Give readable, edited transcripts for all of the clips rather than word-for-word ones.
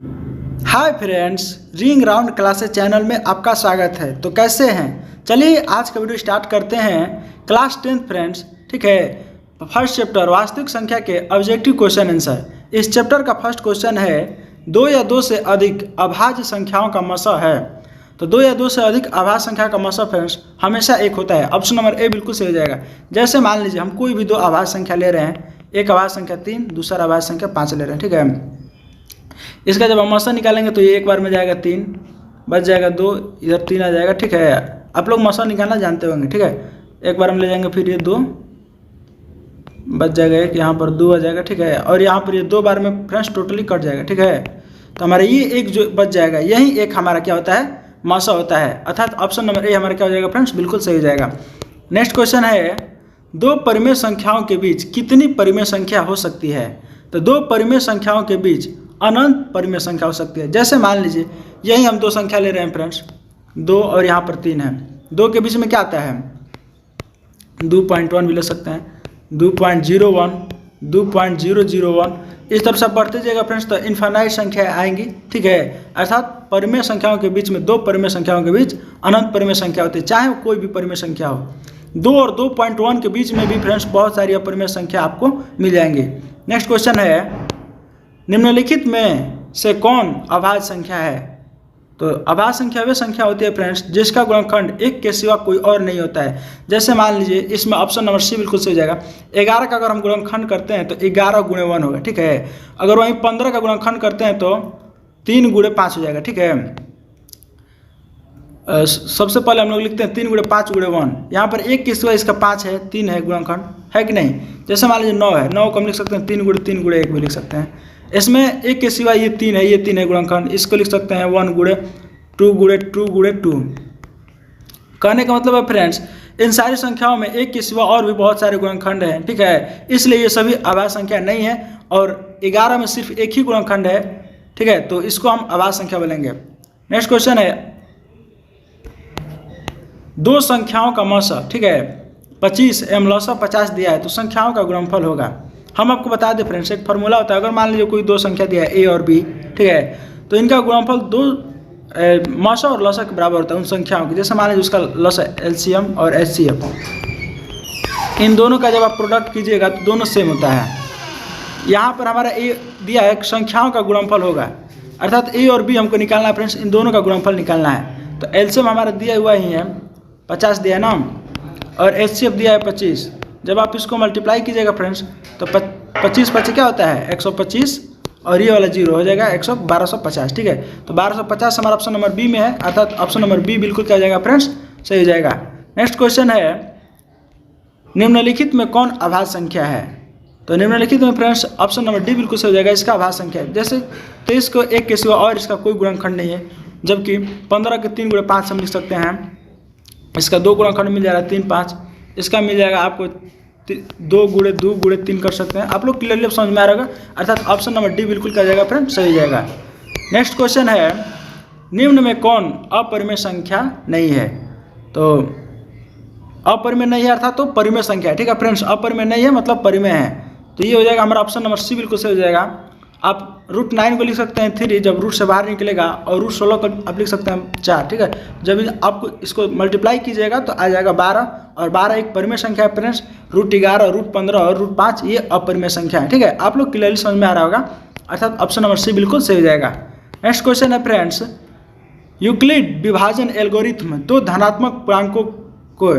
Hi friends, ring round classes channel में आपका स्वागत है। तो कैसे हैं? चलिए आज का वीडियो स्टार्ट करते हैं। क्लास 10 फ्रेंड्स, ठीक है, फर्स्ट चैप्टर वास्तविक संख्या के ऑब्जेक्टिव क्वेश्चन आंसर। इस चैप्टर का फर्स्ट क्वेश्चन है, दो या दो से अधिक अभाज्य संख्याओं का मसा है। तो दो या दो से अधिक अभाज्य संख्या का मसा फ्रेंड्स हमेशा एक होता है। ऑप्शन नंबर ए बिल्कुल सही हो जाएगा। जैसे मान लीजिए हम कोई भी दो अभाज्य संख्या ले रहे हैं, एक अभाज्य संख्या 3, दूसरा अभाज्य संख्या 5 ले रहे हैं, ठीक है। इसका जब हम मसा निकालेंगे तो ये एक बार में जाएगा 3, बच जाएगा 2, इधर 3 आ जाएगा, ठीक है। आप लोग मसा निकालना जानते होंगे, ठीक है। एक बार हम ले जाएंगे, फिर ये 2 बच जाएगा, एक यहाँ पर 2 आ जाएगा, ठीक है। और यहाँ पर ये 2 बार में फ्रेंड्स टोटली कट जाएगा, ठीक है। तो हमारा ये एक जो बच जाएगा, यही एक हमारा क्या होता है, मसा होता है। अर्थात ऑप्शन नंबर ए हमारा क्या हो जाएगा फ्रेंड्स, बिल्कुल सही हो जाएगा। नेक्स्ट क्वेश्चन है, दो परिमेय संख्याओं के बीच कितनी परिमेय संख्या हो सकती है? तो दो परिमेय संख्याओं के बीच अनंत परिमेय संख्या हो सकती है। जैसे मान लीजिए यही हम दो संख्या ले रहे हैं फ्रेंड्स, 2 और यहाँ पर 3 है। 2 के बीच में क्या आता है, 2.1 भी ले सकते हैं, 2.01, 2.001, इस तरफ से बढ़ते जाएगा फ्रेंड्स, तो इन्फानाइट संख्या आएंगी, ठीक है। अर्थात परिमेय संख्याओं के बीच में, दो परिमेय संख्याओं के बीच अनंत परिमेय संख्या होती है, चाहे वो कोई भी परिमेय संख्या हो। 2 और 2.1 के बीच में भी फ्रेंड्स बहुत सारी अपरिमेय संख्या आपको मिल जाएंगी। नेक्स्ट क्वेश्चन है, निम्नलिखित में से कौन अभाज्य संख्या है? तो अभाज्य संख्या वे संख्या होती है फ्रेंड्स जिसका गुणनखंड 1 के सिवा कोई और नहीं होता है। जैसे मान लीजिए इसमें ऑप्शन नंबर सी बिल्कुल सही हो जाएगा। 11 का अगर हम गुणनखंड करते हैं तो 11 गुणे 1 होगा, ठीक है। अगर वहीं 15 का गुणनखंड करते हैं तो 3 गुणे 5 हो जाएगा, ठीक है। सबसे पहले हम लोग लिखते हैं 3 गुणे 5 गुणे 1। यहाँ पर 1 के सिवा इसका 5 है, 3 है गुणनखंड, है कि नहीं। जैसे मान लीजिए 9 है, 9 को हम लिख सकते हैं 3 गुणे 1 भी लिख सकते हैं। इसमें 1 के सिवा ये 3 है, ये 3 है गुणनखंड, इसको लिख सकते हैं 1 गुणे 2 गुणे 2 गुणे 2। कहने का मतलब है फ्रेंड्स, इन सारी संख्याओं में 1 के सिवा और भी बहुत सारे गुणनखंड हैं, ठीक है। इसलिए ये सभी अभाज्य संख्या नहीं है और 11 में सिर्फ एक ही गुणनखंड है, ठीक है। तो इसको हम अभाज्य संख्या बोलेंगे। नेक्स्ट क्वेश्चन है, दो संख्याओं का मसा, ठीक है, 25 एवं लसा 50 दिया है, तो संख्याओं का गुणनफल होगा। हम आपको बता दें फ्रेंड्स, एक फार्मूला होता है। अगर मान लीजिए कोई दो संख्या दिया है, ए और बी, ठीक है, तो इनका गुणनफल दो मसा और लसा के बराबर होता है उन संख्याओं की। जैसे मान लीजिए उसका लसा एलसीएम और एचसीएफ, इन दोनों का जब आप प्रोडक्ट कीजिएगा तो दोनों सेम होता है। यहाँ पर हमारा ए दिया है, संख्याओं का गुणनफल होगा, अर्थात ए और बी हमको निकालना है फ्रेंड्स, इन दोनों का गुणनफल निकालना है। तो एलसीएम हमारा दिया हुआ ही है, 50 दिया है ना, और एचसीएफ दिया है 25। जब आप इसको मल्टीप्लाई कीजिएगा फ्रेंड्स तो 25 25 क्या होता है, 125, और ये वाला 0 हो जाएगा 1250, ठीक है। तो 1250 हमारा ऑप्शन नंबर बी में है, अर्थात ऑप्शन नंबर बी बिल्कुल क्या हो जाएगा फ्रेंड्स, सही हो जाएगा। नेक्स्ट क्वेश्चन है, निम्नलिखित में कौन अभाज्य संख्या है? तो निम्नलिखित में फ्रेंड्स ऑप्शन नंबर डी बिल्कुल सही हो जाएगा, इसका अभाज्य संख्या है। जैसे 23 को 1 के सिवा और इसका कोई गुणनखंड नहीं है, जबकि 15 के 3 गुणे 5 हम लिख सकते हैं, इसका 2 गुणनखंड मिल जाएगा 3 5, इसका मिल जाएगा आपको 2 गुणे 2 गुणे 3 कर सकते हैं। आप लोग क्लियरली समझ में आ रहा होगा, अर्थात ऑप्शन नंबर डी बिल्कुल क्या जाएगा फ्रेंड, सही जाएगा। नेक्स्ट क्वेश्चन है, निम्न में कौन अपरिमेय संख्या नहीं है? तो अपरिमेय नहीं है अर्थात तो परिमेय संख्या है, ठीक है फ्रेंड्स। अपरिमेय नहीं है मतलब परिमेय है, तो ये हो जाएगा हमारा ऑप्शन नंबर सी बिल्कुल सही हो जाएगा। आप √9 को लिख सकते हैं 3, जब रूट से बाहर निकलेगा, और √16 को आप लिख सकते हैं 4, ठीक है। जब आपको इसको मल्टीप्लाई कीजिएगा तो आ जाएगा 12, और 12 एक परिमेय संख्या है फ्रेंड्स। √11, √15 और √5 ये अपरिमेय संख्या है, ठीक है। आप लोग क्लियरली समझ में आ रहा होगा, अर्थात ऑप्शन नंबर सी बिल्कुल सही हो जाएगा। नेक्स्ट क्वेश्चन है फ्रेंड्स, यूक्लिड विभाजन एल्गोरिथम दो धनात्मक पूर्णांकों को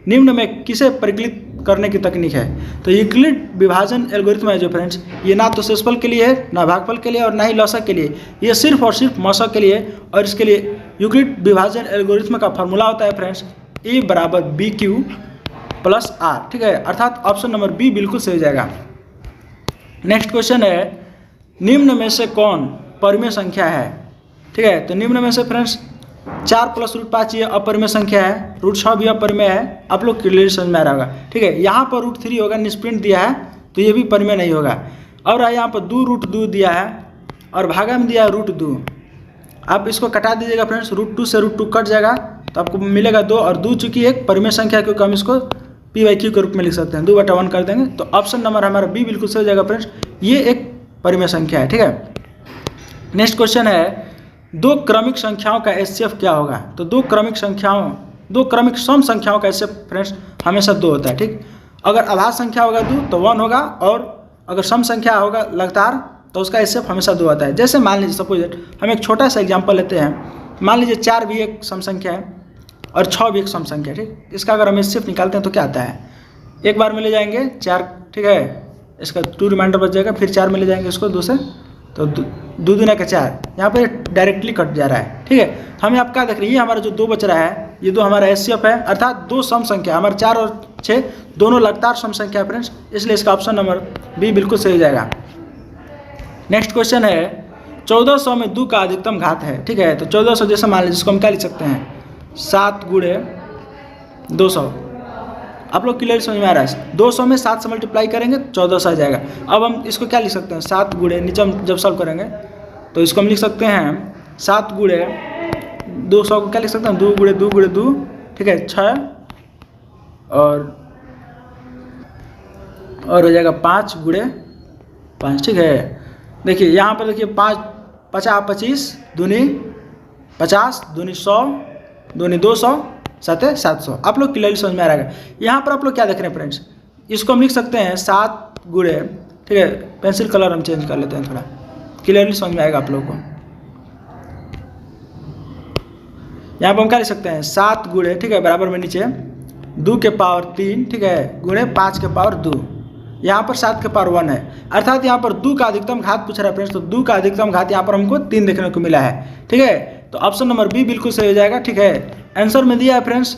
निम्न में किसे परिकलित करने की तकनीक है? तो यूक्लिड विभाजन एल्गोरिथम है जो फ्रेंड्स, ये ना तो शेषफल के लिए है, ना भागफल के लिए, और ना ही लसा के लिए, ये सिर्फ और सिर्फ मसा के लिए। और इसके लिए यूक्लिड विभाजन एल्गोरिथम का फार्मूला होता है फ्रेंड्स, ए बराबर BQ + R, ठीक है। अर्थात ऑप्शन नंबर बी बिल्कुल सही हो जाएगा। नेक्स्ट क्वेश्चन है, निम्न में से कौन परिमेय संख्या है? ठीक है, तो निम्न में से फ्रेंड्स 4 + √5 ये अपरिमेय संख्या है, √6 भी अपरिमेय है, आप लोग क्लियर समझ में आ रहा होगा, ठीक है। यहाँ पर √3 होगा, निष्प्रिंट दिया है, तो ये भी परिमेय नहीं होगा। और यहाँ पर 2√2 दिया है, और भागा में दिया है √2। आप इसको कटा दीजिएगा फ्रेंड्स, √2 से √2 कट जाएगा, तो आपको मिलेगा 2, और 2 चूँकि एक परिमेय संख्या है, क्योंकि हम इसको P/Q के रूप में लिख सकते हैं, 2/1 कर देंगे, तो ऑप्शन नंबर हमारा बी बिल्कुल सही हो जाएगा फ्रेंड्स, ये एक परिमेय संख्या है, ठीक है। नेक्स्ट क्वेश्चन है दो क्रमिक संख्याओं का एचसीएफ क्या होगा। तो दो क्रमिक सम संख्याओं का एचसीएफ फ्रेंड्स हमेशा 2 होता है। ठीक, अगर अभाज्य संख्या होगा 2 तो 1 होगा, और अगर सम संख्या होगा लगातार तो उसका एचसीएफ हमेशा 2 आता है। जैसे मान लीजिए सपोज हम एक छोटा सा एग्जांपल लेते हैं। मान लीजिए 4 भी एक सम संख्या है और 6 भी एक सम संख्या है। ठीक, इसका अगर हम एचसीएफ निकालते हैं तो क्या आता है, एक बार में ले जाएंगे 4, ठीक है, इसका 2 रिमाइंडर बच जाएगा, फिर 4 में ले जाएंगे इसको 2 से, तो 2 दूना का 4, यहाँ पर डायरेक्टली कट जा रहा है। ठीक है, हमें आप क्या देख रहे हैं, ये हमारा जो 2 बच रहा है, ये 2 हमारा एचसीएफ है, अर्थात 2 सम संख्या, हमारे 4 और 6 दोनों लगातार सम संख्या है फ्रेंड्स, इसलिए इसका ऑप्शन नंबर बी बिल्कुल सही हो जाएगा। नेक्स्ट क्वेश्चन है 1400 में 2 का अधिकतम घात है। ठीक है, तो 1400 जैसे मान लीजिए जिसको हम क्या लिख सकते हैं, 7 गुणे 200। आप लोग क्लियर समझ में आ रहा है, 200 में 7 से मल्टीप्लाई करेंगे 1400 आ जाएगा। अब हम इसको क्या लिख सकते हैं, 7 गुणे, नीचे हम जब सॉल्व करेंगे तो इसको हम लिख सकते हैं 7 गुणे 200 को क्या लिख सकते हैं, 2 गुणे 2 गुणे 2, ठीक है, 6 और हो जाएगा 5 गुणे 5। ठीक है, देखिए यहाँ पर देखिए 5 50 25 दूनी 50 दूनी 100 दूनी 200 7 700। आप लोग क्लियरली समझ में आ रहा है। यहाँ पर आप लोग क्या देख रहे हैं फ्रेंड्स, इसको हम लिख सकते हैं 7 गुणे, ठीक है, पेंसिल कलर हम चेंज कर लेते हैं, थोड़ा क्लियरली समझ में आएगा आप लोगों को। यहाँ पर हम क्या लिख सकते हैं, 7 गुणे, ठीक है, बराबर में नीचे 2 के पावर 3, ठीक है, गुणे 5 के पावर 2, यहाँ पर 7 के पावर 1 है, अर्थात यहाँ पर 2 का अधिकतम घात पूछ रहा है फ्रेंड्स, तो 2 का अधिकतम घात यहाँ पर हमको 3 देखने को मिला है। ठीक है, तो ऑप्शन नंबर बी बिल्कुल सही हो जाएगा। ठीक है, आंसर में दिया है फ्रेंड्स,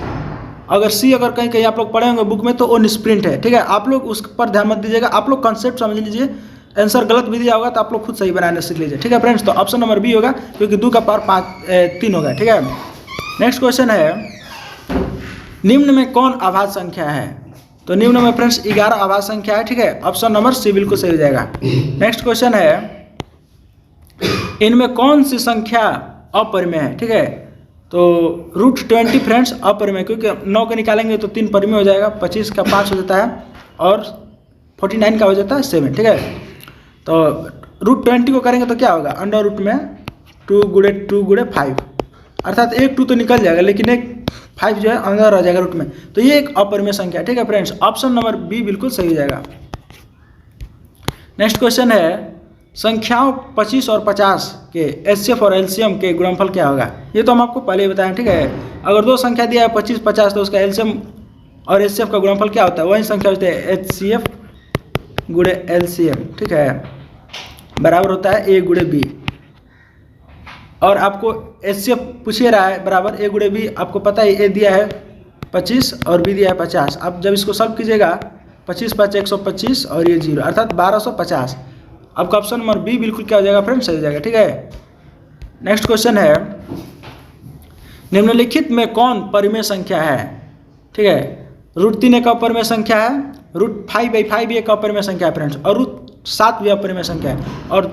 अगर सी अगर कहीं कहीं आप लोग पढ़े होंगे बुक में तो वो निस्प्रिंट है। ठीक है, आप लोग उस पर ध्यान मत दीजिएगा, आप लोग कॉन्सेप्ट समझ लीजिए, आंसर गलत भी दिया होगा तो आप लोग खुद सही बनाने सीख लीजिए। ठीक है फ्रेंड्स, तो ऑप्शन नंबर बी होगा, क्योंकि 2 का पावर 3 होगा। ठीक है, नेक्स्ट क्वेश्चन है निम्न में कौन अभाज्य संख्या है। तो निम्न में फ्रेंड्स 11 अभाज्य संख्या है। ठीक है, ऑप्शन नंबर सी बिल्कुल सही हो जाएगा। नेक्स्ट क्वेश्चन है इनमें कौन सी संख्या अपरिमेय है। ठीक है, तो √20 फ्रेंड्स अपरिमेय, क्योंकि 9 के निकालेंगे तो 3 परिमेय हो जाएगा, 25 का 5 हो जाता है और 49 का हो जाता है 7। ठीक है, तो √20 को करेंगे तो क्या होगा, अंडर रूट में 2 गुणे 5, अर्थात एक 2 तो निकल जाएगा लेकिन एक 5 जो है अंदर आ जाएगा रूट में, तो ये एक अपरिमेय संख्या। ठीक है फ्रेंड्स, ऑप्शन नंबर बी बिल्कुल सही हो जाएगा। नेक्स्ट क्वेश्चन है संख्याओं 25 और 50 के एचसीएफ और एलसीएम के गुणनफल क्या होगा। ये तो हम आपको पहले ही बताएं। ठीक है, अगर 2 संख्या दिया है 25 50 तो उसका एलसीएम और एचसीएफ का गुणनफल क्या होता है, वही संख्या होती है एचसीएफ गुणे एलसीएम। ठीक है, बराबर होता है ए गुणे बी, और आपको एचसीएफ पूछिए रहा है बराबर ए गुणे बी, आपको पता है ए दिया है 25 और बी दिया है 50। आप जब इसको सॉल्व कीजिएगा 25 5 125 और ये 0, अर्थात 1250। आपका ऑप्शन नंबर बी बिल्कुल क्या हो जाएगा फ्रेंड्स, सही हो जाएगा। ठीक है, नेक्स्ट क्वेश्चन है निम्नलिखित में कौन परिमेय संख्या है। ठीक है, √3 एक अपरिमेय संख्या है, √5/5 भी एक अपरिमेय संख्या है फ्रेंड्स, और √7 भी अपरिमेय संख्या है, और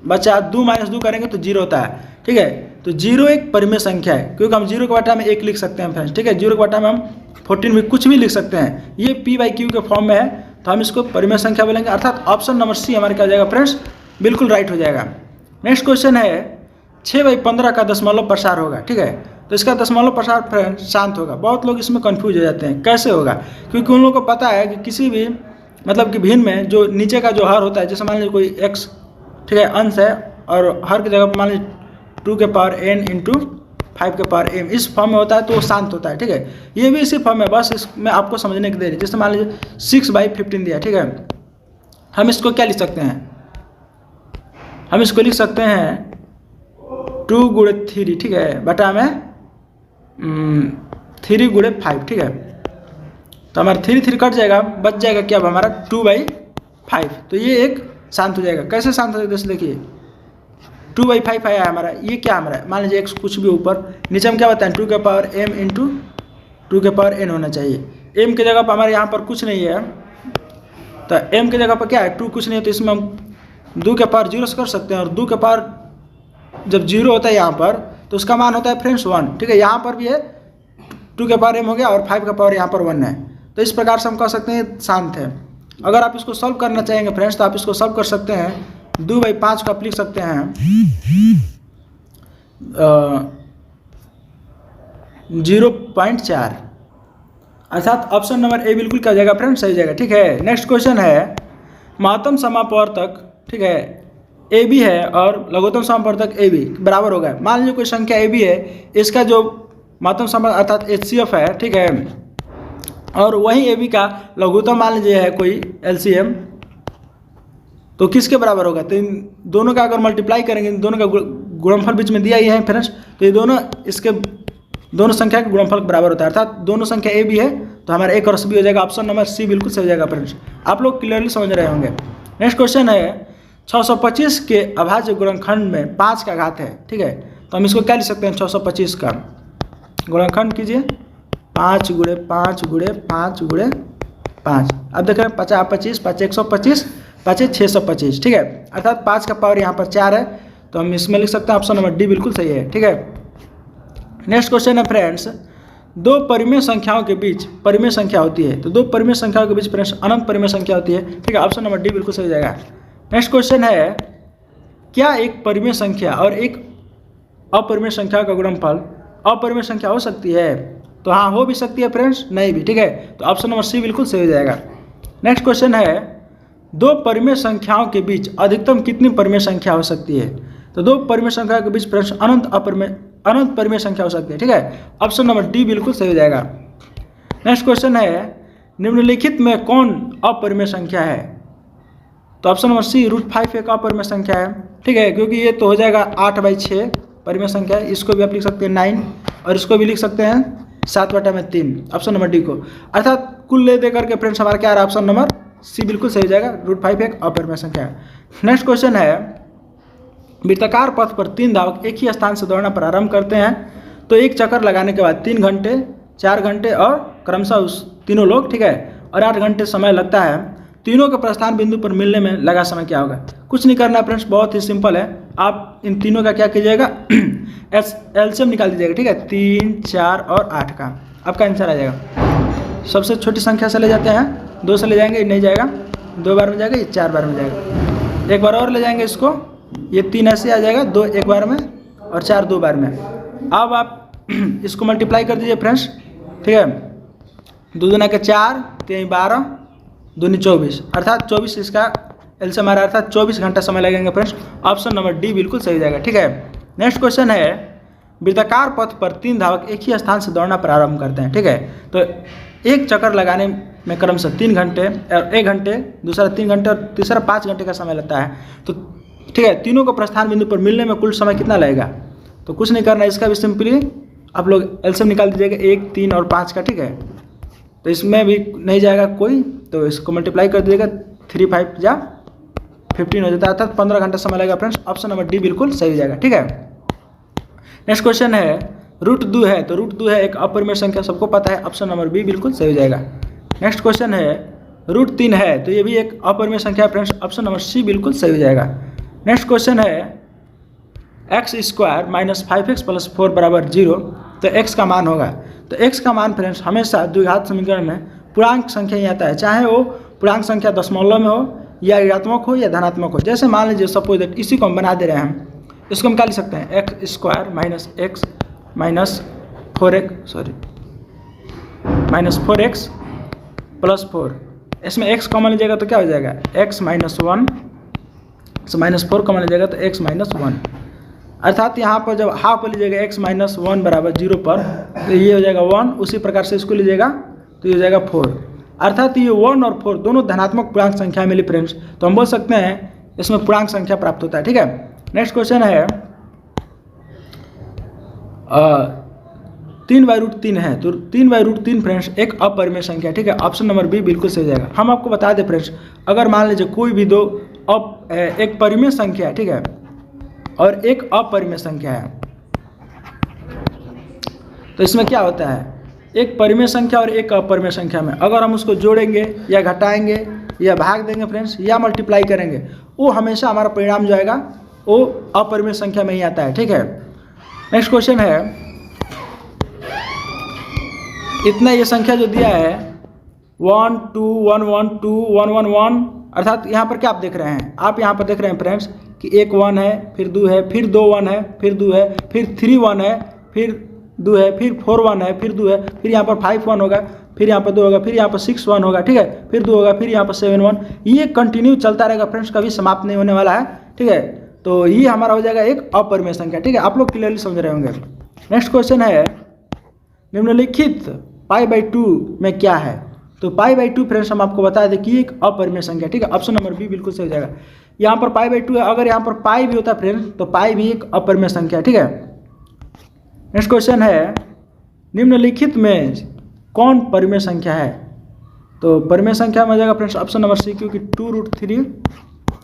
बचा 2 - 2 करेंगे तो 0 होता है। ठीक है, तो 0 एक परिमेय संख्या है, क्योंकि हम 0 के बटा में 1 लिख सकते हैं फ्रेंड्स। ठीक है, 0 के बटा में हम 14 भी कुछ भी लिख सकते हैं, ये p/q के फॉर्म में है, तो हम इसको परिमेय संख्या बोलेंगे, अर्थात ऑप्शन नंबर सी हमारे क्या हो जाएगा फ्रेंड्स, बिल्कुल राइट हो जाएगा। नेक्स्ट क्वेश्चन है 6/15 का दशमलव प्रसार होगा। ठीक है, तो इसका दशमलव प्रसार फ्रेंड्स शांत होगा। बहुत लोग इसमें कंफ्यूज हो जाते हैं कैसे होगा, क्योंकि उन लोगों को पता है कि किसी भी मतलब कि भिन्न में जो नीचे का जो हर होता है, जैसे मान लीजिए कोई x, ठीक है, अंश है, और हर की जगह पर मान लीजिए 2 के पावर n × 5 के पावर m, इस फॉर्म में होता है तो वो शांत होता है। ठीक है, ये भी इसी फॉर्म में, बस इसमें आपको समझने के दे रही। जैसे मान लीजिए 6/15 दिया। ठीक है, हम इसको क्या लिख सकते हैं, हम इसको लिख सकते हैं 2 गुणे 3, ठीक है, बटा में 3 गुणे 5। ठीक है, तो हमारा 3 कट जाएगा, बच जाएगा क्या, अब हमारा 2/5, तो ये एक शांत हो जाएगा। कैसे शांत हो जाएगा, जैसे देखिए 2/5 आया हमारा, ये क्या हमारा, मान लीजिए x कुछ भी ऊपर, नीचे हम क्या बताएं 2 के पावर m × 2 के पावर n होना चाहिए। m की जगह पर हमारे यहाँ पर कुछ नहीं है, तो m की जगह पर क्या है 2 कुछ नहीं है, तो इसमें हम 2 के पावर 0 से कर सकते हैं, और 2 के पावर जब 0 होता है यहाँ पर तो उसका मान होता है फ्रेंड्स 1। ठीक है, यहाँ पर भी है 2 के पावर m हो गया और 5 का पावर यहाँ पर 1 है, तो इस प्रकार से हम कह सकते हैं शांत है। अगर आप इसको सॉल्व करना चाहेंगे फ्रेंड्स तो आप इसको सॉल्व कर सकते हैं 2/5 को आप लिख सकते हैं 0.4, अर्थात ऑप्शन नंबर ए बिल्कुल क्या हो जाएगा फ्रेंड, सही जाएगा। ठीक है, नेक्स्ट क्वेश्चन है महत्तम समापवर्तक, ठीक है, ए बी है और लघुत्तम समापवर्तक ए बी बराबर होगा। मान लीजिए कोई संख्या ए बी है, इसका जो महत्तम समापवर्तक अर्थात HCF है, ठीक है, और वही ए बी का लघुत्तम मान लीजिए है कोई LCM, तो किसके बराबर होगा? तो इन दोनों का अगर मल्टीप्लाई करेंगे, इन दोनों का गुणनफल बीच में दिया ही है फ्रेंड्स, तो ये दोनों इसके दोनों संख्या के गुणनफल के बराबर होता है, अर्थात दोनों संख्या ए बी है तो हमारा एक और बी हो जाएगा। ऑप्शन नंबर सी बिल्कुल सही हो जाएगा फ्रेंड्स। आप लोग क्लियरली समझ रहे होंगे। नेक्स्ट क्वेश्चन है 625 के अभाज्य गुणनखंड में 5 का घात है, ठीक है, तो हम इसको क्या लिख सकते हैं? 625 का गुणनखंड कीजिए 5 गुणे 5 गुणे 5 गुणे 5। अब देख रहे हैं 50 25 5 125 5 625, ठीक है, अर्थात 5 का पावर यहाँ पर 4 है, तो हम इसमें लिख सकते हैं ऑप्शन नंबर डी बिल्कुल सही है। ठीक है, नेक्स्ट क्वेश्चन है फ्रेंड्स, दो परिमेय संख्याओं के बीच परिमेय संख्या होती है, तो दो परिमेय संख्याओं के बीच फ्रेंड्स अनंत परिमेय संख्या होती है। ठीक है, ऑप्शन नंबर डी बिल्कुल सही हो जाएगा। नेक्स्ट क्वेश्चन है, क्या एक परिमेय संख्या और एक अपरिमेय संख्या का गुणनफल अपरिमेय संख्या हो सकती है? तो हाँ, हो भी सकती है फ्रेंड्स, नहीं भी। ठीक है, तो ऑप्शन नंबर सी बिल्कुल सही हो जाएगा। नेक्स्ट क्वेश्चन है, दो परिमेय संख्याओं के बीच अधिकतम कितनी परिमेय संख्या हो सकती है? तो दो परिमेय संख्या के बीच फ्रेंड्स अनंत परिमेय संख्या हो सकती है। ठीक है, ऑप्शन नंबर डी बिल्कुल सही हो जाएगा। नेक्स्ट क्वेश्चन है, निम्नलिखित में कौन अपरिमेय संख्या है? तो ऑप्शन नंबर सी √5 एक अपरिमेय संख्या है। ठीक है, क्योंकि ये तो हो जाएगा 8/6 परिमेय संख्या है, इसको भी आप लिख सकते हैं 9 और इसको भी लिख सकते हैं 7/3, ऑप्शन नंबर डी को, अर्थात कुल ले दे करके फ्रेंड्स हमारा क्या आ रहा है? ऑप्शन नंबर सी बिल्कुल सही हो जाएगा, √5 एक अपरिमेय संख्या है। नेक्स्ट क्वेश्चन है, वृत्ताकार पथ पर 3 धावक एक ही स्थान से दौड़ना प्रारंभ करते हैं, तो एक चक्कर लगाने के बाद 3 घंटे 4 घंटे और क्रमशः उस तीनों लोग, ठीक है, और 8 घंटे समय लगता है। तीनों के प्रस्थान बिंदु पर मिलने में लगा समय क्या होगा? कुछ नहीं करना फ्रेंड्स, बहुत ही सिंपल है। आप इन तीनों का क्या कीजिएगा? एलसीएम निकाल दीजिएगा। ठीक है, 3 4 और 8 का आपका आंसर आ जाएगा। सबसे छोटी संख्या से ले जाते हैं, 2 से ले जाएंगे, नहीं जाएगा, 2 बार में जाएगा, ये 4 बार में जाएगा, एक बार और ले जाएंगे इसको, ये 3 ऐसे आ जाएगा, 2 एक बार में और 4 2 बार में। अब आप इसको मल्टीप्लाई कर दीजिए फ्रेंड्स। ठीक है, 2 दूना के 4 3 12 2 24, अर्थात 24 इसका एलसीएम हमारा, अर्थात 24 घंटा समय लगेंगे फ्रेंड्स। ऑप्शन नंबर डी बिल्कुल सही हो जाएगा। ठीक है, नेक्स्ट क्वेश्चन है, वृत्ताकार पथ पर 3 धावक एक ही स्थान से दौड़ना प्रारंभ करते हैं। ठीक है, तो एक चक्कर लगाने में क्रमशः 3 घंटे और 1 घंटे, दूसरा 3 घंटे और तीसरा 5 घंटे का समय लगता है। तो ठीक है, तीनों को प्रस्थान बिंदु पर मिलने में कुल समय कितना लगेगा? तो कुछ नहीं करना, इसका भी सिंपली आप लोग एलसीएम निकाल दीजिएगा 1 3 और 5 का। ठीक है, तो इसमें भी नहीं जाएगा कोई, तो इसको मल्टीप्लाई कर दीजिएगा, 3 5 जा 15 हो जाता है, अर्थात 15 घंटा समय लगेगा फ्रेंड्स। ऑप्शन नंबर डी बिल्कुल सही हो जाएगा। ठीक है, नेक्स्ट क्वेश्चन है, √2 है, तो √2 है एक अपरिमेय संख्या, सबको पता है, ऑप्शन नंबर बी बिल्कुल सही हो जाएगा। नेक्स्ट क्वेश्चन है, √3 है, तो ये भी एक अपरिमेय संख्या है फ्रेंड्स, ऑप्शन नंबर सी बिल्कुल सही हो जाएगा। नेक्स्ट क्वेश्चन है, x² - 5x + 4 = 0, तो x का मान होगा, तो x का मान फ्रेंड्स हमेशा द्विघात समीकरण में पूर्णांक संख्या ही आता है, चाहे वो पूर्णांक संख्या दशमलव में हो या ऋणात्मक हो या धनात्मक हो। जैसे मान लीजिए सपोज दैट, इसी को हम बना दे रहे हैं, हम इसको हम क्या लिख सकते हैं? x² - x - 4x + 4, इसमें x कॉमन लीजिएगा तो क्या हो जाएगा? x - 1, -4 कॉमन लीजिएगा तो x - 1, अर्थात यहाँ पर जब हाफ लीजिएगा x - 1 = 0 पर, तो ये हो जाएगा 1, उसी प्रकार से इसको लीजिएगा तो ये हो जाएगा 4, अर्थात ये 1 और 4 दोनों धनात्मक पूर्णांक संख्या मिली फ्रेंड्स, तो हम बोल सकते हैं इसमें पूर्णांक संख्या प्राप्त होता है। ठीक है, नेक्स्ट क्वेश्चन है, 3/√3 है, तो 3/√3 फ्रेंड्स एक अपरिमेय संख्या। ठीक है, ऑप्शन नंबर बी बिल्कुल सही हो जाएगा। हम आपको बता दें फ्रेंड्स, अगर मान लीजिए कोई भी दो एक परिमेय संख्या है, ठीक है, और एक अपरिमेय संख्या है, तो इसमें क्या होता है? एक परिमेय संख्या और एक अपरिमेय संख्या में अगर हम उसको जोड़ेंगे या घटाएंगे या भाग देंगे फ्रेंड्स या मल्टीप्लाई करेंगे, वो हमेशा हमारा परिणाम जो आएगा वो अपरिमेय संख्या में ही आता है। ठीक है, नेक्स्ट क्वेश्चन है, इतना ये संख्या जो दिया है 1 2 1 1 2 1 1 1, अर्थात यहाँ पर क्या आप देख रहे हैं, आप यहाँ पर देख रहे हैं फ्रेंड्स कि एक 1 है, फिर 2 है, फिर 2 1 है, फिर 2 है, फिर 3 1 है, फिर 2 है, फिर 4 1 है, फिर 2 है, फिर यहाँ पर 5 1 होगा, फिर यहाँ पर 2 होगा, फिर यहाँ पर 6 1 होगा, ठीक है, फिर 2 होगा, फिर यहाँ पर 7 1। ये कंटिन्यू चलता रहेगा फ्रेंड्स, कभी समाप्त नहीं होने वाला है, ठीक है। तो ये हमारा हो जाएगा एक अपरिमेय संख्या, ठीक है। आप लोग क्लियरली समझ रहे होंगे। नेक्स्ट क्वेश्चन है निम्नलिखित π/2 में क्या है। तो π/2 फ्रेंड्स हम आपको बता दें कि एक अपरिमेय संख्या, ठीक है। ऑप्शन नंबर बी बिल्कुल सही हो जाएगा। यहाँ पर π/2 है, अगर यहाँ पर पाई भी होता फ्रेंड्स तो पाई भी एक अपरिमेय संख्या, ठीक है। नेक्स्ट क्वेश्चन है निम्नलिखित में कौन परिमेय संख्या है। तो परिमेय संख्या में आ जाएगा फ्रेंड्स ऑप्शन नंबर सी, क्योंकि 2√3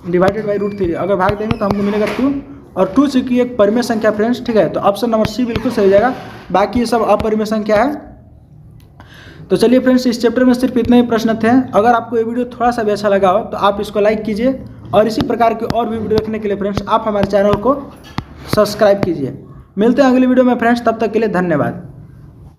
डिवाइडेड बाई √3 अगर भाग देंगे तो हमको मिलेगा 2, और 2 से की एक परिमेय संख्या फ्रेंड्स, ठीक है। तो ऑप्शन नंबर सी बिल्कुल सही हो जाएगा, बाकी ये सब अपरिमेय संख्या है। तो चलिए फ्रेंड्स, इस चैप्टर में सिर्फ इतने ही प्रश्न थे। अगर आपको ये वीडियो थोड़ा सा भी अच्छा लगा हो तो आप इसको लाइक कीजिए, और इसी प्रकार की और भी वीडियो देखने के लिए फ्रेंड्स आप हमारे चैनल को सब्सक्राइब कीजिए। मिलते हैं अगली वीडियो में फ्रेंड्स, तब तक के लिए धन्यवाद।